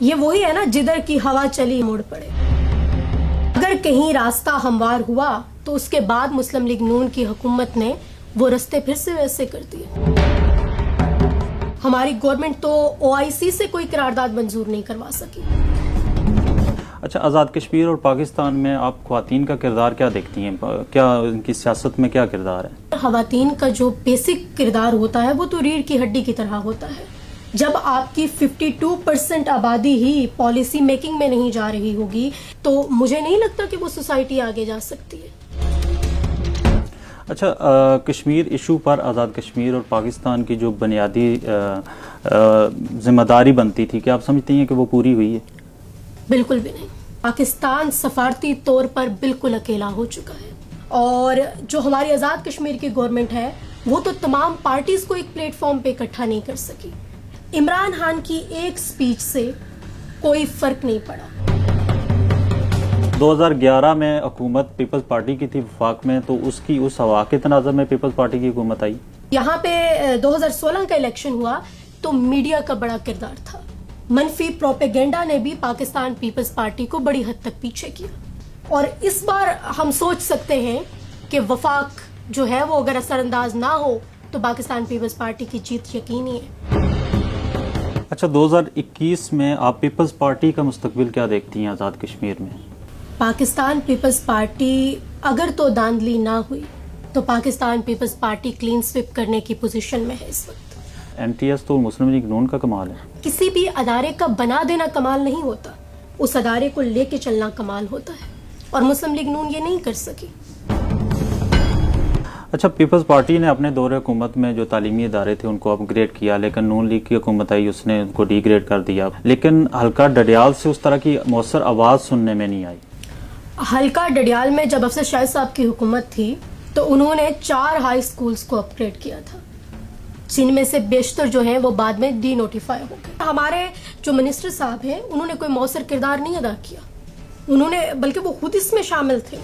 یہ وہی ہے نا جدھر کی ہوا چلی موڑ پڑے. اگر کہیں راستہ ہموار ہوا تو اس کے بعد مسلم لیگ نون کی حکومت نے وہ رستے پھر سے ویسے کر دیے. ہماری گورنمنٹ تو OIC سے کوئی قرارداد منظور نہیں کروا سکی. اچھا، آزاد کشمیر اور پاکستان میں آپ خواتین کا کردار کیا دیکھتی ہیں؟ کیا ان کی سیاست میں کیا کردار ہے؟ خواتین کا جو بیسک کردار ہوتا ہے وہ تو ریڑھ کی ہڈی کی طرح ہوتا ہے. جب آپ کی 52% آبادی ہی پالیسی میکنگ میں نہیں جا رہی ہوگی تو مجھے نہیں لگتا کہ وہ سوسائٹی آگے جا سکتی ہے. اچھا، کشمیر ایشو پر آزاد کشمیر اور پاکستان کی جو بنیادی ذمہ داری بنتی تھی، کیا آپ سمجھتی ہیں کہ وہ پوری ہوئی ہے؟ بالکل بھی نہیں. پاکستان سفارتی طور پر بالکل اکیلا ہو چکا ہے، اور جو ہماری آزاد کشمیر کی گورنمنٹ ہے وہ تو تمام پارٹیز کو ایک پلیٹ فارم پہ اکٹھا نہیں کر سکی. عمران خان کی ایک سپیچ سے کوئی فرق نہیں پڑا. 2011 میں حکومت پیپلز پارٹی کی تھی وفاق میں، تو اس ہوا کے تناظر میں پیپلز پارٹی کی حکومت آئی. یہاں پہ 2016 کا الیکشن ہوا تو میڈیا کا بڑا کردار تھا. منفی پروپیگنڈا نے بھی پاکستان پیپلز پارٹی کو بڑی حد تک پیچھے کیا، اور اس بار ہم سوچ سکتے ہیں کہ وفاق جو ہے وہ اگر اثر انداز نہ ہو تو پاکستان پیپلز پارٹی کی جیت یقینی ہے. اچھا، 2021 میں آپ پیپلز پارٹی کا مستقبل کیا دیکھتی ہیں آزاد کشمیر میں؟ پاکستان پیپلز پارٹی اگر تو داندلی نہ ہوئی تو Pakistan Peoples Party clean sweep کرنے کی پوزیشن میں ہے اس وقت. NTS تو مسلم لیگ نون کا کمال ہے. کسی بھی ادارے کا بنا دینا کمال نہیں ہوتا، اس ادارے کو لے کے چلنا کمال ہوتا ہے، اور مسلم لیگ نون یہ نہیں کر سکی. اچھا، پیپلز پارٹی نے اپنے دور حکومت میں جو تعلیمی ادارے تھے ان کو اپ گریڈ کیا، لیکن نون لیگ کی حکومت آئی، اس نے ان کو ڈی گریڈ کر دیا. لیکن حلقہ ڈڈیال سے اس طرح کی مؤثر آواز سننے میں نہیں آئی. حلقہ ڈڈیال میں جب افسر شاہد صاحب کی حکومت تھی تو انہوں نے 4 ہائی سکولز کو اپ گریڈ کیا تھا، جن میں سے بیشتر جو ہیں وہ بعد میں ڈی نوٹیفائی ہو گئے. ہمارے جو منسٹر صاحب ہیں انہوں نے کوئی مؤثر کردار نہیں ادا کیا، انہوں نے بلکہ وہ خود اس میں شامل تھے.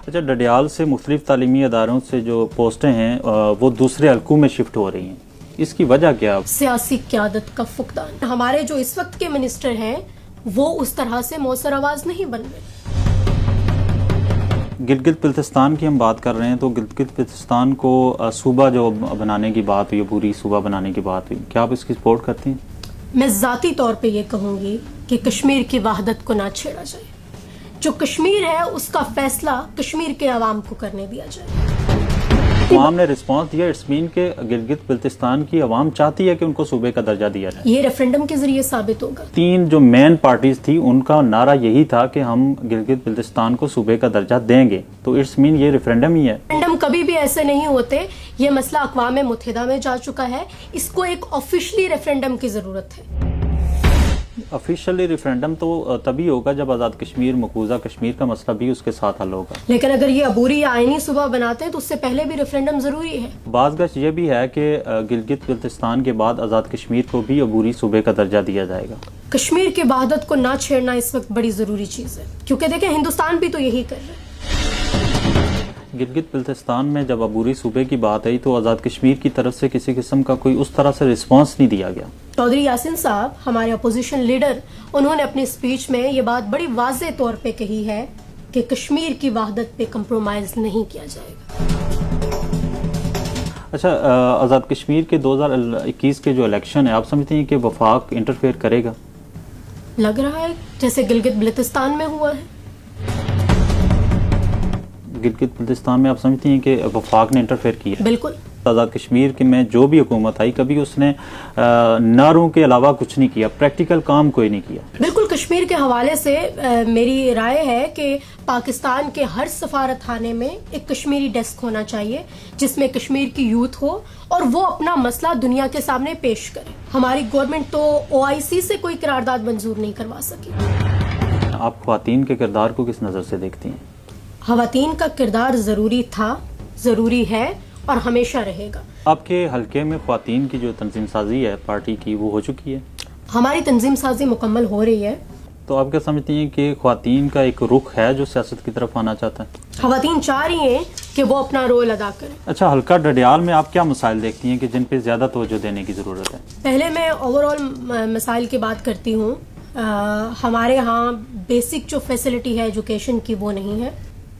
اچھا، ڈڈیال سے مختلف تعلیمی اداروں سے جو پوسٹیں ہیں وہ دوسرے حلقوں میں شفٹ ہو رہی ہیں، اس کی وجہ کیا؟ سیاسی قیادت کا فقدان. ہمارے جو اس وقت کے منسٹر ہیں وہ اس طرح سے مؤثر آواز نہیں بن رہے. گلگت بلتستان کی ہم بات کر رہے ہیں، تو گلگت بلتستان کو صوبہ جو بنانے کی بات ہوئی، پوری صوبہ بنانے کی بات ہوئی، کیا آپ اس کی سپورٹ کرتے ہیں؟ میں ذاتی طور پہ یہ کہوں گی کہ کشمیر کی وحدت کو نہ چھیڑا جائے. جو کشمیر ہے اس کا فیصلہ کشمیر کے عوام کو کرنے دیا جائے. عوام نے رسپانس دیا، اٹس مین کہ گلگت بلتستان کی عوام چاہتی ہے کہ ان کو صوبے کا درجہ دیا جائے. یہ ریفرنڈم کے ذریعے ثابت ہوگا. 3 جو مین پارٹیز تھی ان کا نعرہ یہی تھا کہ ہم گلگت بلتستان کو صوبے کا درجہ دیں گے، تو اٹس مین یہ ریفرنڈم ہی ہے. ریفرنڈم کبھی بھی ایسے نہیں ہوتے. یہ مسئلہ اقوام متحدہ میں جا چکا ہے، اس کو ایک آفیشلی ریفرنڈم کی ضرورت ہے. آفیشلی ریفرنڈم تو تبھی ہوگا جب آزاد کشمیر، مقبوضہ کشمیر کا مسئلہ بھی اس کے ساتھ حل ہوگا. لیکن اگر یہ عبوری یا آئینی صوبہ بناتے ہیں تو اس سے پہلے بھی ریفرنڈم ضروری ہے. بعض گش یہ بھی ہے کہ گلگت بلتستان کے بعد آزاد کشمیر کو بھی عبوری صوبے کا درجہ دیا جائے گا. کشمیر کی وحدت کو نہ چھیڑنا اس وقت بڑی ضروری چیز ہے، کیونکہ دیکھیں ہندوستان بھی تو یہی کر رہا ہے. گلگت بلتستان میں جب عبوری صوبے کی بات آئی تو آزاد کشمیر کی طرف سے کسی قسم کا کوئی اس طرح سے رسپانس نہیں دیا گیا. چودھری یاسین صاحب ہمارے اپوزیشن لیڈر، انہوں نے اپنی سپیچ میں یہ بات بڑی واضح طور پہ کہی ہے کہ کشمیر کی وحدت پہ کمپرومائز نہیں کیا جائے گا. اچھا، آزاد کشمیر کے 2021 کے جو الیکشن ہے، آپ سمجھتے ہیں کہ وفاق انٹرفیئر کرے گا؟ لگ رہا ہے جیسے گلگت بلتستان میں ہوا ہے. گلگت بلتستان میں آپ سمجھتی ہیں کہ وفاق نے انٹرفیئر کیا؟ بالکل. آزاد کشمیر میں جو بھی حکومت آئی کبھی اس نے نعروں کے علاوہ کچھ نہیں کیا، پریکٹیکل کام کوئی نہیں کیا. بالکل. کشمیر کے حوالے سے میری رائے ہے کہ پاکستان کے ہر سفارت خانے میں ایک کشمیری ڈیسک ہونا چاہیے جس میں کشمیر کی یوتھ ہو اور وہ اپنا مسئلہ دنیا کے سامنے پیش کرے. ہماری گورنمنٹ تو OIC سے کوئی قرارداد منظور نہیں کروا سکی. آپ خواتین کے کردار کو کس نظر سے دیکھتی ہیں؟ خواتین کا کردار ضروری تھا، ضروری ہے اور ہمیشہ رہے گا. آپ کے حلقے میں خواتین کی جو تنظیم سازی ہے پارٹی کی وہ ہو چکی ہے؟ ہماری تنظیم سازی مکمل ہو رہی ہے. تو آپ کیا سمجھتی ہیں کہ خواتین کا ایک رخ ہے جو سیاست کی طرف آنا چاہتا ہے؟ خواتین چاہ رہی ہیں کہ وہ اپنا رول ادا کریں. اچھا، حلقہ ڈڈیال میں آپ کیا مسائل دیکھتی ہیں کہ جن پہ زیادہ توجہ دینے کی ضرورت ہے؟ پہلے میں اوور آل مسائل کی بات کرتی ہوں. ہمارے ہاں بیسک جو فیسلٹی ہے ایجوکیشن کی وہ نہیں ہے.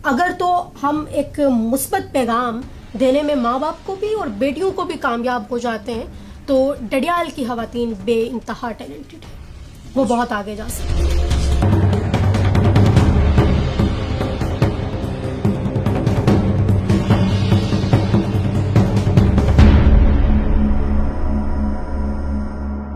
اگر تو ہم ایک مثبت پیغام دینے میں ماں باپ کو بھی اور بیٹیوں کو بھی کامیاب ہو جاتے ہیں تو ڈڈیال کی خواتین بے انتہا ٹیلنٹڈ ہیں، وہ بہت آگے جا سکتی ہیں.